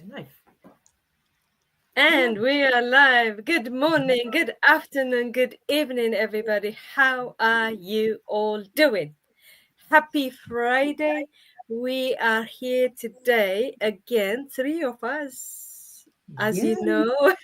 Life. Yeah. And we are live. Good morning, good afternoon, good evening, everybody. How are you all doing? Happy Friday. We are here today again, three of us, as Yeah. you know.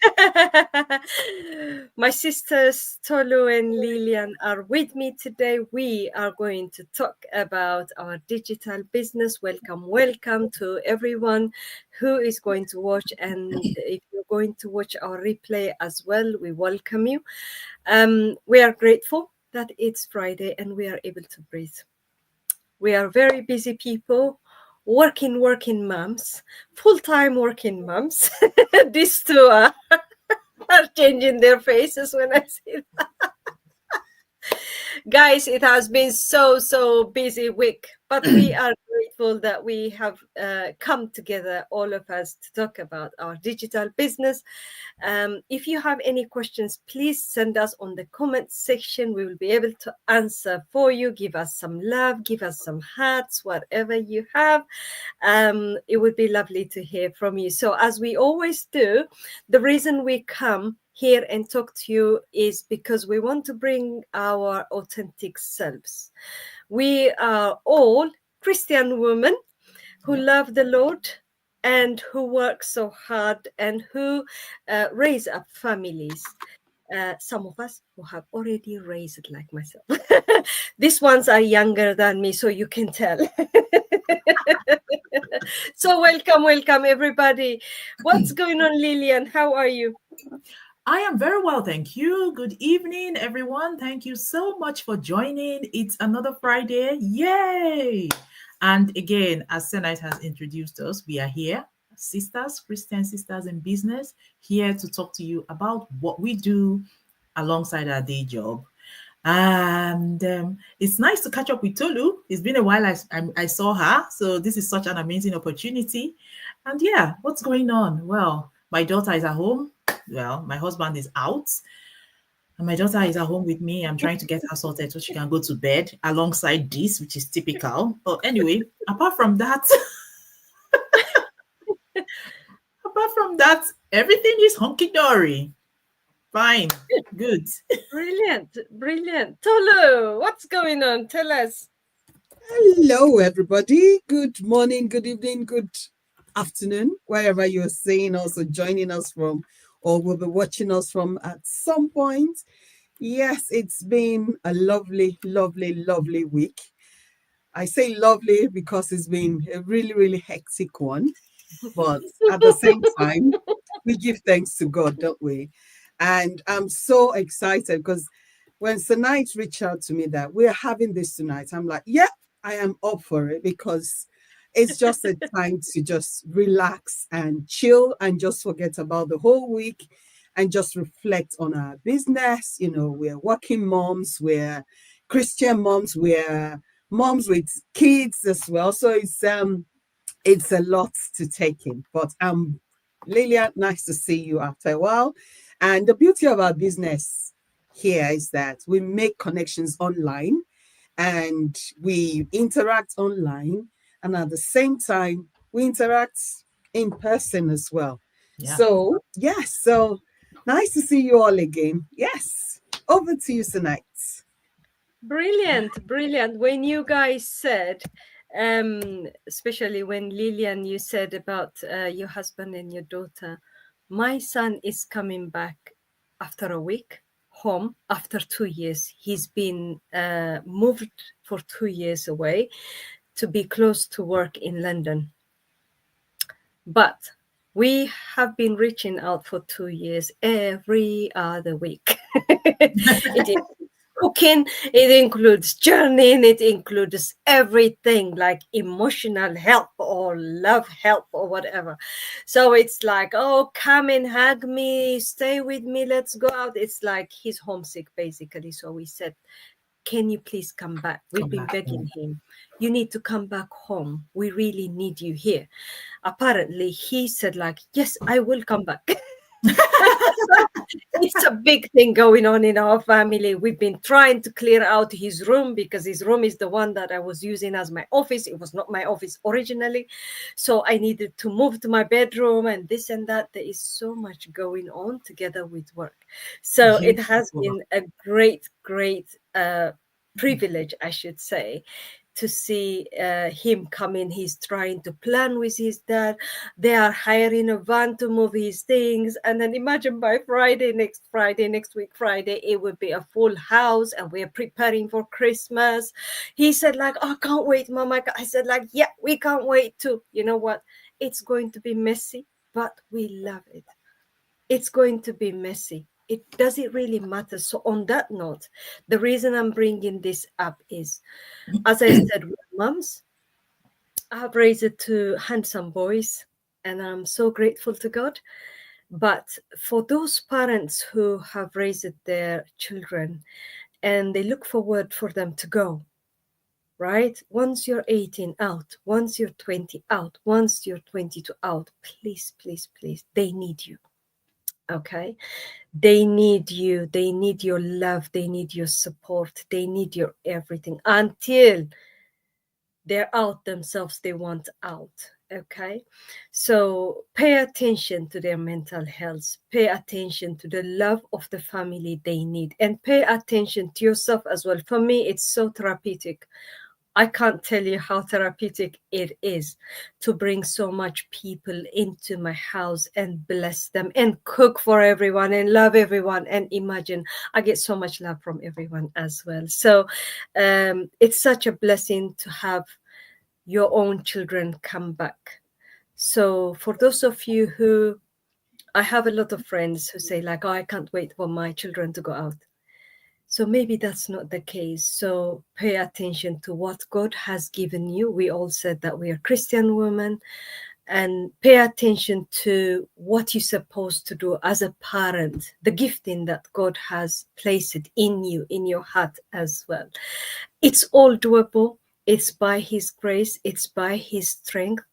My sisters Tolu and Lilian are with me today. We are going to talk about our digital business. Welcome, welcome to everyone who is going to watch. And if you're going to watch our replay as well, we welcome you. We are grateful that it's Friday and we are able to breathe. We are very busy people, working moms, full-time working moms. These two are changing their faces when I say guys, it has been so busy week, but we are grateful that we have come together, all of us, to talk about our digital business. If you have any questions, please send us on the comment section. We will be able to answer for you. Give us some love, give us some hearts, whatever you have. It would be lovely to hear from you. So as we always do, the reason we come here and talk to you is because we want to bring our authentic selves. We are all Christian women who Yeah. love the Lord and who work so hard and who raise up families. Some of us who have already raised like myself. These ones are younger than me, so you can tell. So welcome everybody. What's going on, Lillian? How are you? I am very well, thank you. Good evening, everyone. Thank you so much for joining. It's another Friday. Yay! And again, as Senite has introduced us, we are here, sisters, Christian sisters in business, here to talk to you about what we do alongside our day job. And it's nice to catch up with Tolu. It's been a while I saw her, so this is such an amazing opportunity. And yeah, what's going on? Well, my daughter is at home. Well, my husband is out, and my daughter is at home with me. I'm trying to get her sorted so she can go to bed alongside this, which is typical. But anyway, apart from that, everything is hunky dory. Fine, good. Brilliant. Tolu, what's going on? Tell us. Hello, everybody. Good morning, good evening, good afternoon, wherever you're seeing us or joining us from, or will be watching us from at some point. Yes, it's been a lovely week. I say lovely because it's been a really hectic one, but at the same time, we give thanks to God, don't we? And I'm so excited because when Tonight reached out to me that we're having this tonight, I'm like, yeah, I am up for it because it's just a time to just relax and chill and just forget about the whole week and just reflect on our business. You know, we're working moms, we're Christian moms, we're moms with kids as well. So it's a lot to take in. But Lilia, nice to see you after a while. And the beauty of our business here is that we make connections online and we interact online. And at the same time, we interact in person as well. Yeah. So, yes, so nice to see you all again. Yes, over to you tonight. Brilliant. When you guys said, especially when Lillian, you said about your husband and your daughter, my son is coming back after a week home after 2 years. He's been moved for 2 years away to be close to work in London. But we have been reaching out for 2 years every other week. It is cooking, it includes journeying, it includes everything like emotional help or love help or whatever. So it's like, oh, come and hug me, stay with me, let's go out. It's like he's homesick basically. So we said, can you please come back? We've Come been back begging home. him. You need to come back home. We really need you here. Apparently, he said like, yes, I will come back. It's a big thing going on in our family. We've been trying to clear out his room because his room is the one that I was using as my office. It was not my office originally. So I needed to move to my bedroom and this and that. There is so much going on together with work. So it has been a great, great privilege, I should say, to see him come in. He's trying to plan with his dad. They are hiring a van to move his things. And then imagine by next week, Friday, it would be a full house and we're preparing for Christmas. He said like, oh, I can't wait, Mama. I said like, yeah, we can't wait too. You know what? It's going to be messy, but we love it. It's going to be messy. Does it really matter? So on that note, the reason I'm bringing this up is, as I said, we're moms. I've raised two handsome boys, and I'm so grateful to God. But for those parents who have raised their children and they look forward for them to go, right? Once you're 18 out, once you're 20 out, once you're 22 out, please, please, please, they need you. Okay? They need you. They need your love. They need your support. They need your everything until they're out themselves. They want out. Okay. So pay attention to their mental health. Pay attention to the love of the family they need, and pay attention to yourself as well. For me, it's so therapeutic. I can't tell you how therapeutic it is to bring so much people into my house and bless them and cook for everyone and love everyone. And imagine, I get so much love from everyone as well. So it's such a blessing to have your own children come back. So for those of you who, I have a lot of friends who say like, oh, I can't wait for my children to go out. So maybe that's not the case. So pay attention to what God has given you. We all said that we are Christian women, and pay attention to what you're supposed to do as a parent, the gifting that God has placed in you, in your heart as well. It's all doable. It's by His grace. It's by His strength.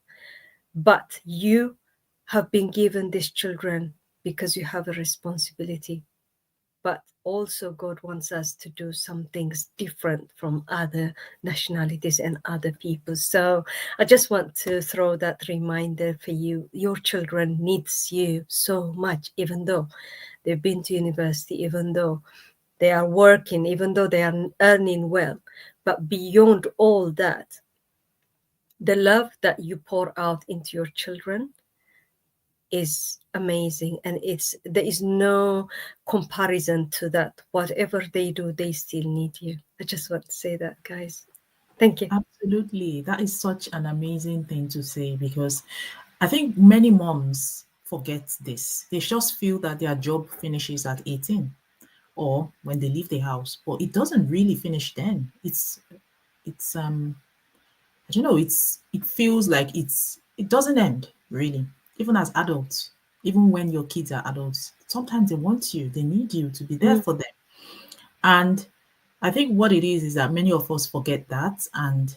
But you have been given these children because you have a responsibility. But also God wants us to do some things different from other nationalities and other people. So I just want to throw that reminder for you. Your children needs you so much, even though they've been to university, even though they are working, even though they are earning well. But beyond all that, the love that you pour out into your children is amazing, and there is no comparison to that. Whatever they do, they still need you. I just want to say that, guys. Thank you. Absolutely. That is such an amazing thing to say, because I think many moms forget this. They just feel that their job finishes at 18 or when they leave the house, but it doesn't really finish then. It's I don't know, it feels like it doesn't end really. Even as adults, even when your kids are adults, sometimes they want you, they need you to be there for them. And I think what it is that many of us forget that, and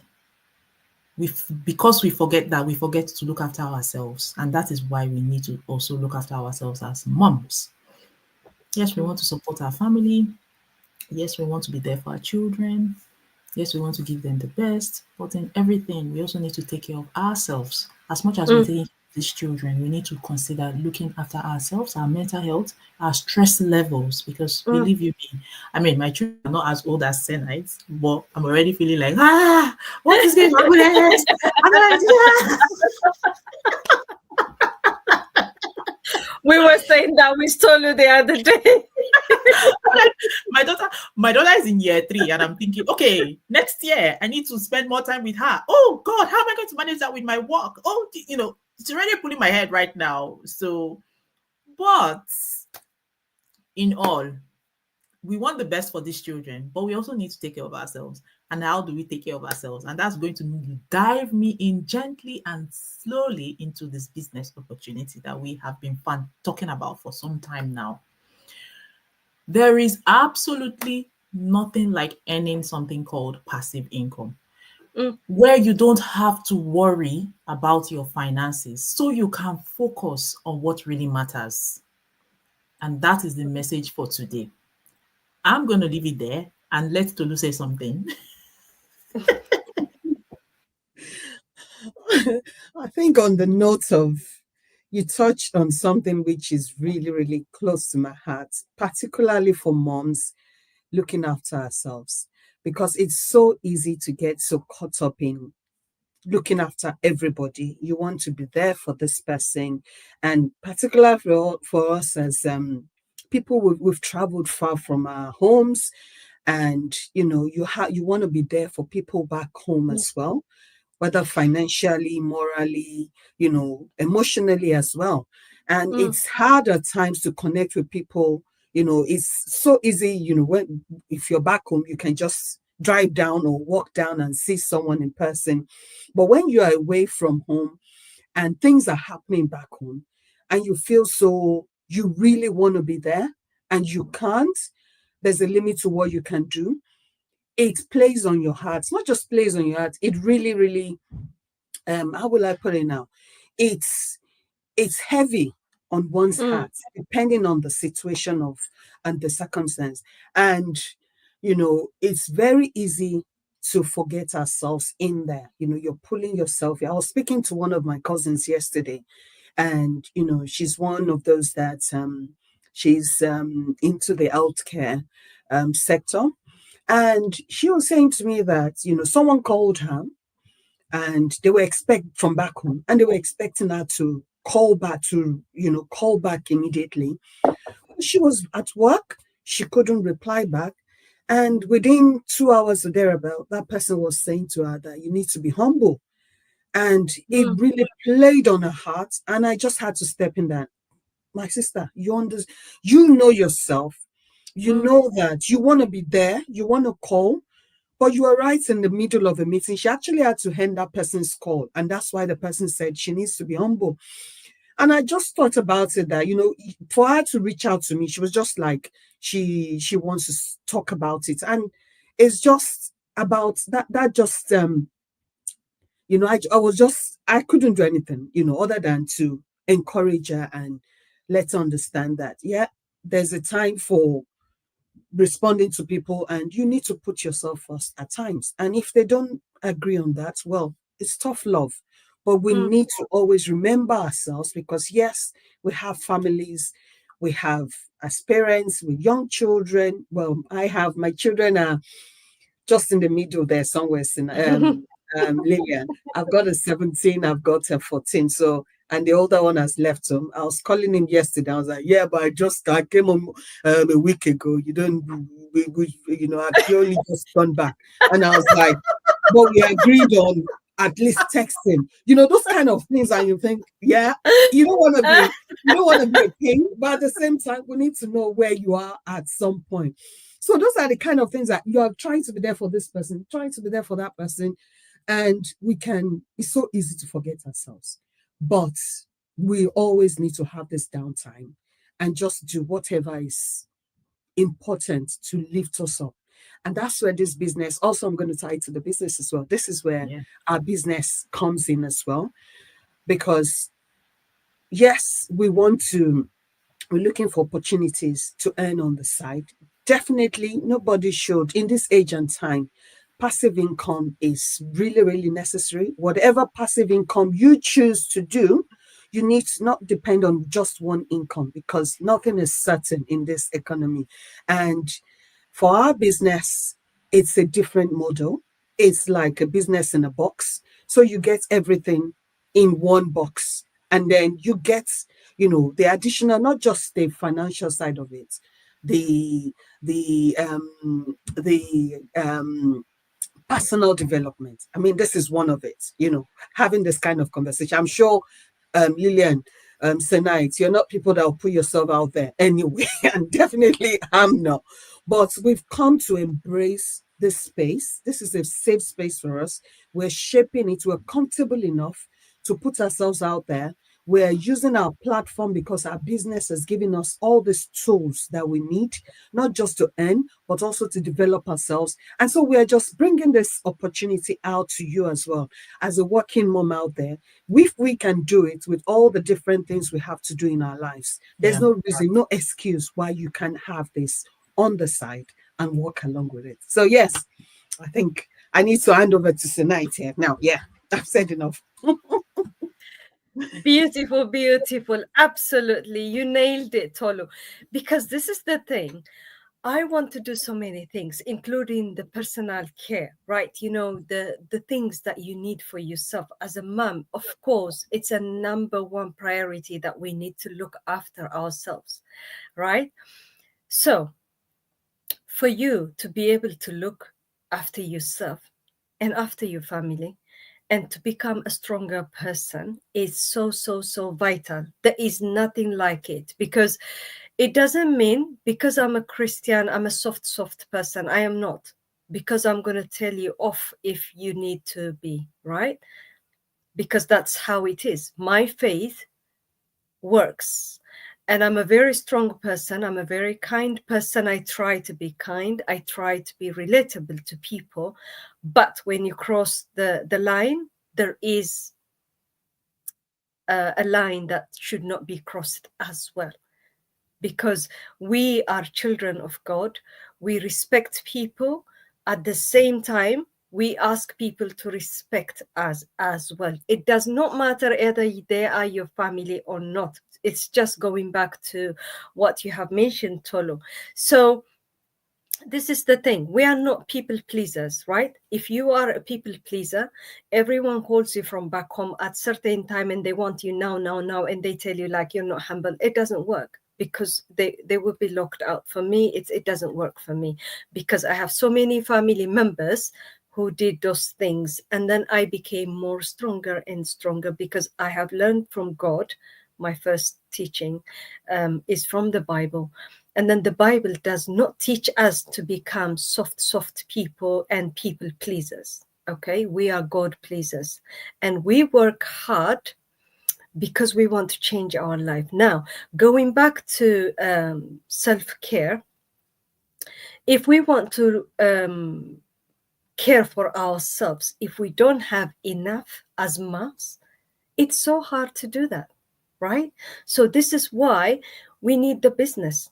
because we forget that, we forget to look after ourselves, and that is why we need to also look after ourselves as moms. Yes, we want to support our family. Yes, we want to be there for our children. Yes, we want to give them the best, but in everything, we also need to take care of ourselves. As much as we take these children, we need to consider looking after ourselves, our mental health, our stress levels, because believe you me, I mean, my children are not as old as Senites, but I'm already feeling like, what is going on with this? We were saying that we stole you the other day. my daughter is in year 3, and I'm thinking, okay, next year I need to spend more time with her. Oh God, how am I going to manage that with my work? Oh, it's already pulling my head right now. So, but in all, we want the best for these children, but we also need to take care of ourselves. And how do we take care of ourselves? And that's going to dive me in gently and slowly into this business opportunity that we have been talking about for some time now. There is absolutely nothing like earning something called passive income, where you don't have to worry about your finances, so you can focus on what really matters. And that is the message for today. I'm going to leave it there and let Tolu say something. I think on the note of, you touched on something which is really, really close to my heart, particularly for moms looking after ourselves, because it's so easy to get so caught up in looking after everybody. You want to be there for this person, and particularly for us as people, we've traveled far from our homes, and you want to be there for people back home as well, whether financially, morally, emotionally as well. And Mm, it's hard at times to connect with people. It's so easy, when if you're back home, you can just drive down or walk down and see someone in person. But when you are away from home and things are happening back home, and you feel so, you really want to be there and you can't, there's a limit to what you can do. It plays on your heart. It's not just plays on your heart. It really, really, how will I put it now? It's it's heavy on one's mm, heart, depending on the situation of and the circumstance. And it's very easy to forget ourselves in there. You're pulling yourself. I was speaking to one of my cousins yesterday, and she's one of those that she's into the healthcare sector. And she was saying to me that, someone called her, and they were expect from back home, and they were expecting her to call back immediately. She was at work, she couldn't reply back. And within 2 hours or thereabout, that person was saying to her that you need to be humble. And it mm, really played on her heart. And I just had to step in that. My sister, you know yourself. You mm, know that you want to be there, you want to call, but you were right in the middle of a meeting. She actually had to end that person's call. And that's why the person said she needs to be humble. And I just thought about it that, for her to reach out to me, she was just like, she wants to talk about it. And it's just about that just, I couldn't do anything, other than to encourage her and let her understand that, yeah, there's a time for responding to people, and you need to put yourself first at times. And if they don't agree on that, well, it's tough love. But we mm. need to always remember ourselves, because yes, we have families, we have as parents with young children. Well, I have, my children are just in the middle there somewhere. Lillian, I've got a 17, I've got a 14. So, and the older one has left home. I was calling him yesterday. I was like, yeah, but I came home a week ago. You don't, I've only just gone back. And I was like, but we agreed on at least texting, those kind of things. And you think, yeah, you don't want to be a king, but at the same time, we need to know where you are at some point. So those are the kind of things that you are trying to be there for this person, trying to be there for that person. And it's so easy to forget ourselves. But we always need to have this downtime and just do whatever is important to lift us up. And that's where this business, also, I'm going to tie it to the business as well. This is where Yeah. our business comes in as well. Because, yes, we're looking for opportunities to earn on the side. Definitely, nobody should, in this age and time, passive income is really, really necessary. Whatever passive income you choose to do, you need to not depend on just one income, because nothing is certain in this economy. And for our business, it's a different model. It's like a business in a box. So you get everything in one box. And then you get, the additional, not just the financial side of it, the personal development. I mean, this is one of it, having this kind of conversation. I'm sure, Lillian, Senite, you're not people that will put yourself out there anyway, and definitely I'm not. But we've come to embrace this space. This is a safe space for us. We're shaping it. We're comfortable enough to put ourselves out there. We're using our platform because our business has given us all these tools that we need, not just to earn, but also to develop ourselves. And so we're just bringing this opportunity out to you as well, as a working mom out there. If we can do it with all the different things we have to do in our lives, there's Yeah. no reason, no excuse why you can have this on the side and work along with it. So yes, I think I need to hand over to Senite here. Now, yeah, I've said enough. Beautiful, beautiful. Absolutely. You nailed it, Tolu. Because this is the thing. I want to do so many things, including the personal care, right? You know, the things that you need for yourself as a mom. Of course, it's a number one priority that we need to look after ourselves, right? So for you to be able to look after yourself and after your family and to become a stronger person is so, so, so vital. There is nothing like it, because it doesn't mean because I'm a Christian, I'm a soft person. I am not, because I'm going to tell you off if you need to be, right? Because that's how it is. My faith works. And I'm a very strong person. I'm a very kind person. I try to be kind. I try to be relatable to people. But when you cross the line, there is a line that should not be crossed as well. Because we are children of God. We respect people. At the same time, we ask people to respect us as well. It does not matter whether they are your family or not. It's just going back to what you have mentioned, Tolu. So this is the thing. We are not people pleasers, right? If you are a people pleaser, everyone calls you from back home at certain time and they want you now, and they tell you like you're not humble. It doesn't work, because they will be locked out. For me, it doesn't work for me, because I have so many family members who did those things, and then I became more stronger and stronger because I have learned from God. My first teaching is from the Bible. And then the Bible does not teach us to become soft people and people pleasers. Okay, we are God pleasers, and we work hard because we want to change our life. Now, going back to self-care, if we want to care for ourselves, if we don't have enough as moms, it's so hard to do that, right? So this is why we need the business.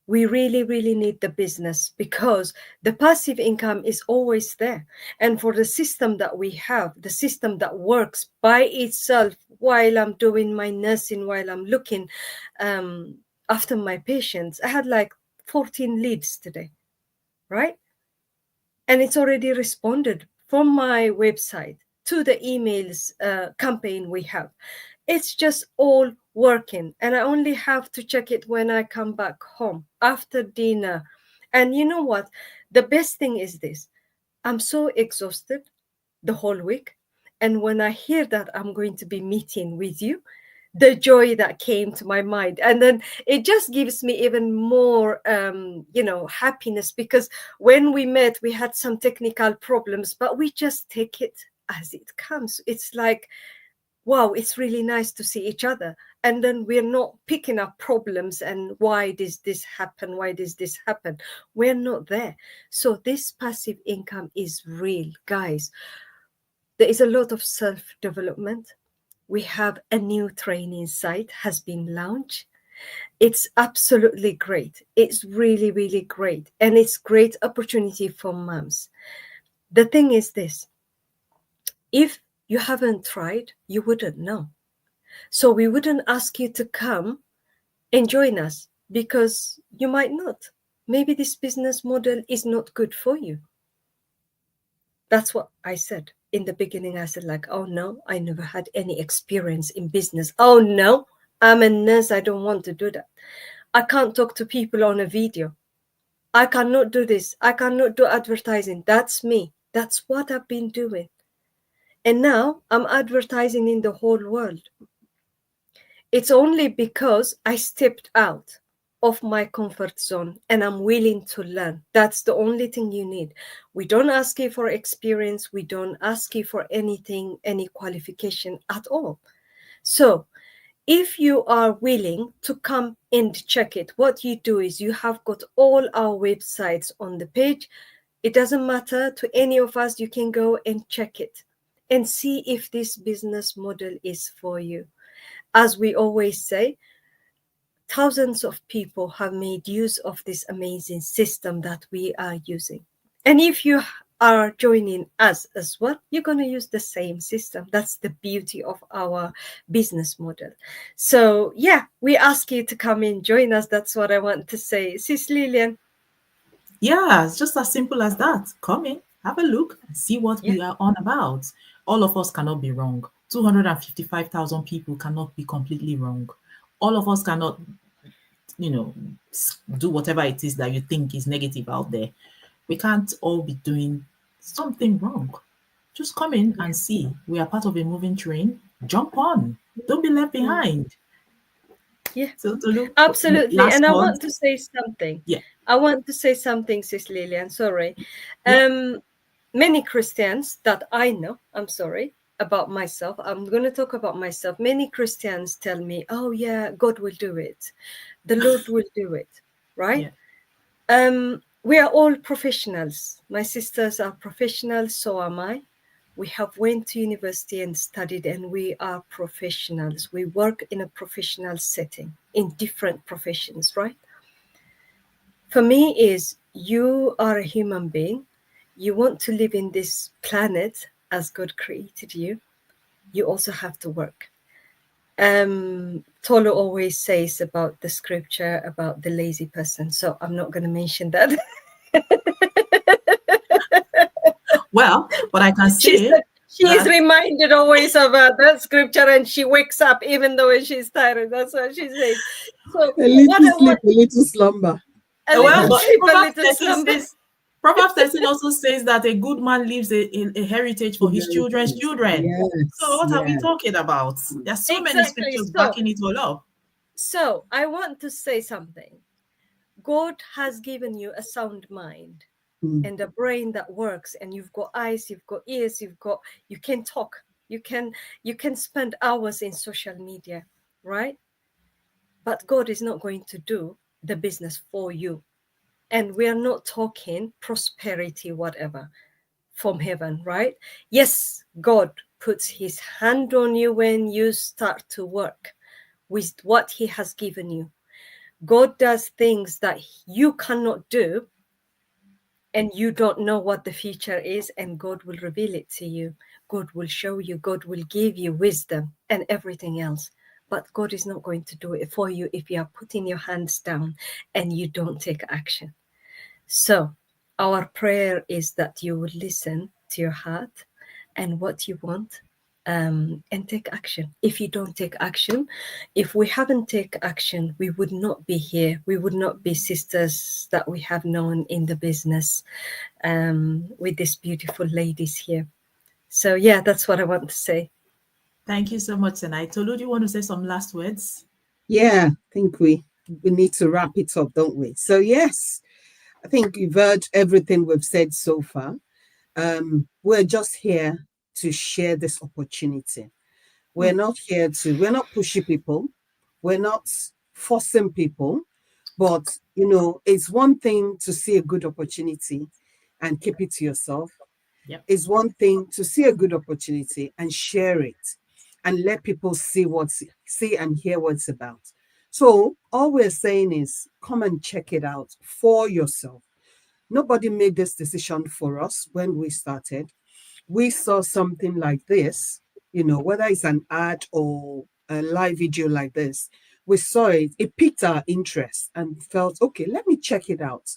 We really, really need the business, because the passive income is always there. And for the system that we have, the system that works by itself while I'm doing my nursing, while I'm looking after my patients, I had like 14 leads today, right? And it's already responded from my website to the emails campaign we have. It's just all working, and I only have to check it when I come back home after dinner. And you know what? The best thing is this. I'm so exhausted the whole week. And when I hear that I'm going to be meeting with you, the joy that came to my mind, and then it just gives me even more happiness, because when we met we had some technical problems, but we just take it as it comes. It's like, wow, it's really nice to see each other. And then we're not picking up problems and why does this happen? Why does this happen? We're not there. So this passive income is real, guys. There is a lot of self-development. We have a new training site has been launched. It's absolutely great. It's really, really great. And it's great opportunity for moms. The thing is this, if you haven't tried, you wouldn't know. So we wouldn't ask you to come and join us, because you might not. Maybe this business model is not good for you. That's what I said in the beginning. I said like, oh no, I never had any experience in business. Oh no, I'm a nurse. I don't want to do that. I can't talk to people on a video. I cannot do this. I cannot do advertising. That's me. That's what I've been doing. And now I'm advertising in the whole world. It's only because I stepped out of my comfort zone and I'm willing to learn. That's the only thing you need. We don't ask you for experience. We don't ask you for anything, any qualification at all. So if you are willing to come and check it, what you do is you have got all our websites on the page. It doesn't matter to any of us. You can go and check it and see if this business model is for you. As we always say, thousands of people have made use of this amazing system that we are using. And if you are joining us as well, you're going to use the same system. That's the beauty of our business model. So yeah, we ask you to come and join us. That's what I want to say. Sis Lillian. Yeah, it's just as simple as that. Come in, have a look, and see what we are on about. All of us cannot be wrong. 255,000 people cannot be completely wrong. All of us cannot, do whatever it is that you think is negative out there. We can't all be doing something wrong. Just come in and see. We are part of a moving train. Jump on. Don't be left behind. Yeah, so Tolu, absolutely. last And I month- want to say something. Yeah. I want to say something, Sis Lillian. Sorry. Yeah. Many Christians that I know, I'm sorry, about myself. I'm going to talk about myself. Many Christians tell me, oh yeah, God will do it. The Lord will do it. Right? Yeah. We are all professionals. My sisters are professionals, so am I. We have went to university and studied, and we are professionals. We work in a professional setting in different professions, right? For me is you are a human being. You want to live in this planet as God created you. You also have to work. Tolu always says about the scripture about the lazy person, so I'm not going to mention that. Well, but I can say she is reminded always about that scripture, and she wakes up even though she's tired. That's what she says. So a little sleep, a little slumber. Proverbs 13 also says that a good man leaves a heritage for his children's children. Yes, so what are we talking about? There's so many scriptures backing it all up. So I want to say something. God has given you a sound mind and a brain that works, and you've got eyes, you've got ears, you can talk, you can spend hours in social media, right? But God is not going to do the business for you. And we are not talking prosperity, whatever, from heaven, right? Yes, God puts his hand on you when you start to work with what he has given you. God does things that you cannot do, and you don't know what the future is, and God will reveal it to you. God will show you. God will give you wisdom and everything else. But God is not going to do it for you if you are putting your hands down and you don't take action. So our prayer is that you would listen to your heart and what you want, and take action. If you don't take action, if we haven't taken action, we would not be here. We would not be sisters that we have known in the business, with these beautiful ladies here. So yeah, that's what I want to say. Thank you so much, Senai. Tolu, do you want to say some last words? Yeah, I think we need to wrap it up, don't we? So yes, I think you've heard everything we've said so far. We're just here to share this opportunity. We're not pushing people. We're not forcing people. But, it's one thing to see a good opportunity and keep it to yourself. Yep. It's one thing to see a good opportunity and share it and let people see and hear what it's about. So all we're saying is come and check it out for yourself. Nobody made this decision for us when we started. We saw something like this, whether it's an ad or a live video like this, we saw it, it piqued our interest and felt, okay, let me check it out.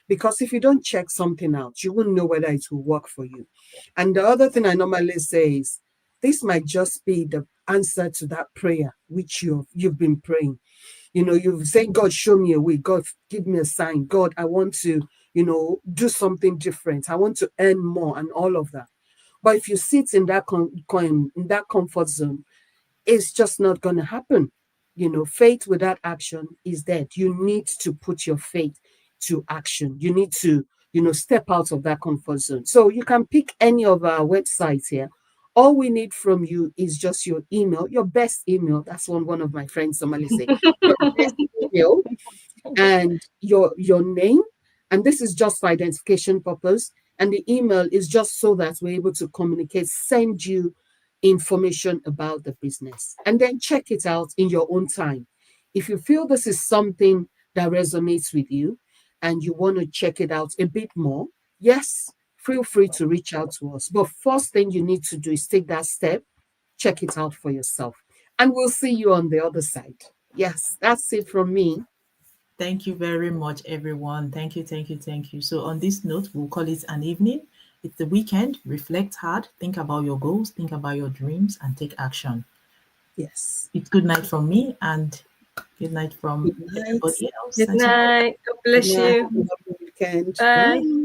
Because if you don't check something out, you won't know whether it will work for you. And the other thing I normally say is, this might just be the answer to that prayer which you've been praying. You've said, God, show me a way. God, give me a sign. God, I want to, do something different. I want to earn more and all of that. But if you sit in that in that comfort zone, it's just not going to happen. Faith without action is dead. You need to put your faith to action. You need to, step out of that comfort zone. So you can pick any of our websites here All we need from you is just your email, your best email. That's one of my friends normally say. Your best email and your name. And this is just for identification purpose. And the email is just so that we're able to communicate, send you information about the business, and then check it out in your own time. If you feel this is something that resonates with you and you want to check it out a bit more, yes, feel free to reach out to us. But first thing you need to do is take that step, check it out for yourself, and we'll see you on the other side. Yes, that's it from me. Thank you very much, everyone. Thank you, thank you, thank you. So, on this note, we'll call it an evening. It's the weekend. Reflect hard, think about your goals, think about your dreams, and take action. Yes. It's good night from me and good night from Good night. everybody else. Good And so night. God Good bless night. you. Have a lovely weekend. Bye. Bye.